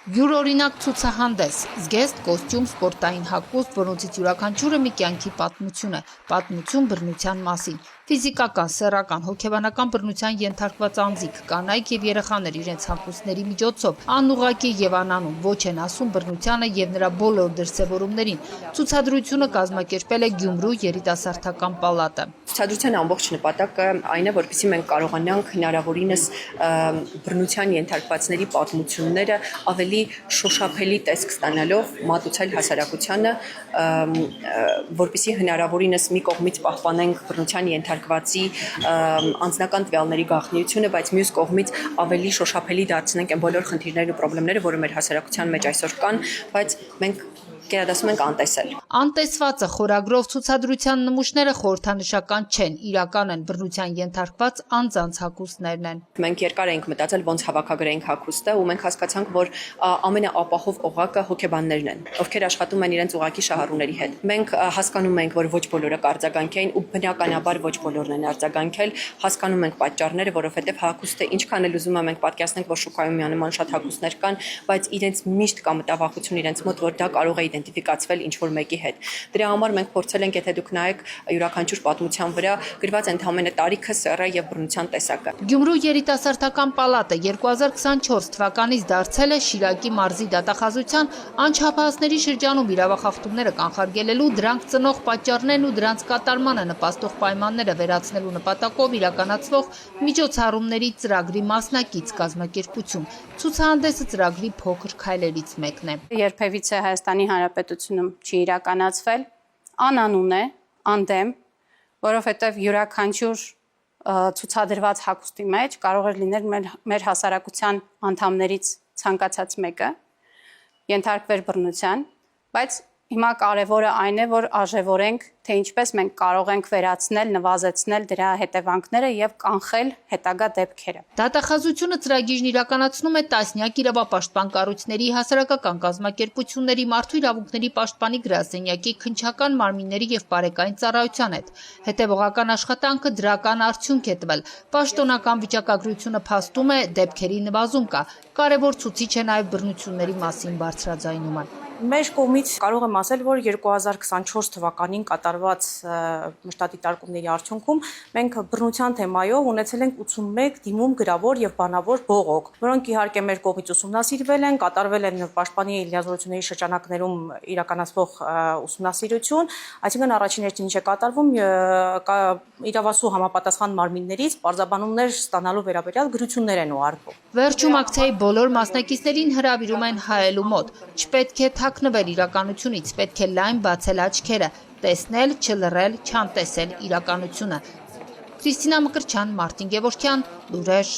Յուրօրինակ ցուցահանդես, զգեստ, կոստյում, սպորտային հագուստ, որոնցից յուրաքանչյուրը մի կյանքի պատմություն է, պատմություն բռնության մասին, ֆիզիկական, սեռական, հոգեբանական բռնության ենթարկված անձիկ, կանայք եւ երեխաներ իրենց հագուստների միջոցով անուղղակի եւ անանուն ոչ են ասում բռնությանը եւ նրա բոլոր դրսեւորումներին։ Ցուցադրությունը կազմակերպել է Գյումրու երիտասարդական պալատը։ Ցուցադրության ամբողջ նպատակը այն է, որպեսզի մենք կարողանանք հնարավորինս բռնության ենթարկվածների պատմությունները ավելի շոշափելի տեսք ստանալով մատուցել հասարակությանը, որպեսզի հնարավորինս մի կողմից պահպանենք բռնության ենթարկվածի անձնական տվյալների գաղտնիությունը, բայց մյուս կողմից ավելի շոշափելի դարձնենք այն բոլոր խնդիրներն ու խնդիրները, որը մեր հասարակության մեջ այսօր կան, բայց մենք կերադասում ենք անտեսել։ Անտեսվածը խորագրով ցուցադրության նմուշները խորհրդանշական չեն, իրական են բռնության ենթարկված անձանց հագուստներն են։ Մենք երկար ենք մտածել ոնց հավաքագրենք հագուստը ու մենք հասկացանք, որ ամենաապահով օղակը հոգեբաններն են, ովքեր աշխատում են իրենց ուղակի շահառուների հետ։ Մենք հասկանում ենք, որ ոչ բոլորը կարձագանքեն ու բնականաբար ոչ բոլորն են արձագանքել, հասկանում ենք պատճառները, որովհետև հագուստը ինչքան էլ ուզում ենք պատկերացնենք, որ շուկայում միանման շատ հագուստներ կան, բայց իրենց միշտ կա մտավախություն իրենց մոտ, որ դա կարող է իդենտիֆիկացվել ինչ-որ մեկի հետ։ Դրա համար մենք փորձել ենք, եթե դուք նայեք յուրաքանչյուր պատմության վրա գրված ընդհանրապես տարիքը, սեռը եւ բռնության տեսակը։ Գյումրու երիտասարդական պալատը 2024 թվականից դարձել է Շիրակի մարզի դատախազության անչափահասների շրջանում իրավախախտումները կանխարգելելու, դրանք ծնող պատճառներն ու դրանց կատարմանը նպաստող պայմանները վերացնելու նպատակով իրականացվող միջոցառումների ծրագրի մասնակից կազմակերպություն։ Ցուցահանդեսը ծրագրի փոքր քայլերից մեկն է։ Երբևիցե Հայաստանի Հանրապետությունում չի իրականացվել, անանուն է, անդեմ, որովհետև յուրաքանչյուր ցուցադրված հագուստի մեջ կարող է լինել մեր հասարակության անդամներից ցանկացած մեկը, ենթարկվեր բռնության, բայց հիմա կարևորը այն է, որ արժևորենք, թե ինչպես մենք կարող ենք վերացնել, նվազեցնել դրա հետևանքները եւ կանխել հետագա դեպքերը։ Դատախազությունը ծրագիրն իրականացնում է տասնյակ իրավապաշտպան կառույցների, հասարակական կազմակերպությունների, մարդու իրավունքների պաշտպանի գրասենյակի, քննչական մարմինների եւ բարեկային ծառայության հետ։ Հետևողական աշխատանքը դրական արդյունք է տվել։ Պաշտոնական վիճակագրությունը փաստում է, դեպքերի նվազում կա։ Կարևոր ցուցիչ է նաեւ բռնությունների մասին բարձրաձայնումը։ Մեր կողմից կարող եմ ասել, որ 2024 թվականին կատարված մշտադիտարկումների արդյունքում մենք բռնության թեմայով ունեցել ենք 81 դիմում գրավոր եւ բանավոր բողոք, որոնք իհարկե մեր կողմից ուսումնասիրվել են, կատարվել են պաշտպանի լիազորությունների շրջանակներում իրականացվող ուսումնասիրություն, այսինքն առաջին հերթին ինչ է կատարվում, իրավասու համապատասխան մարմիններից պարզաբանումներ ստանալու վերաբերյալ գրություններ են ուղարկվում։ Վերջում ակցիայի բոլոր մասնակիցներին հրավիրում են հայելու մոտ։ Չպետք է թաքնվել իրականությունից, պետք է լայն բացել աչքերը, տեսնել, չլռել, չանտեսել իրականությունը։ Քրիստինա Մկրտչյան, Մարտին Գևորգյան, Լուրեր։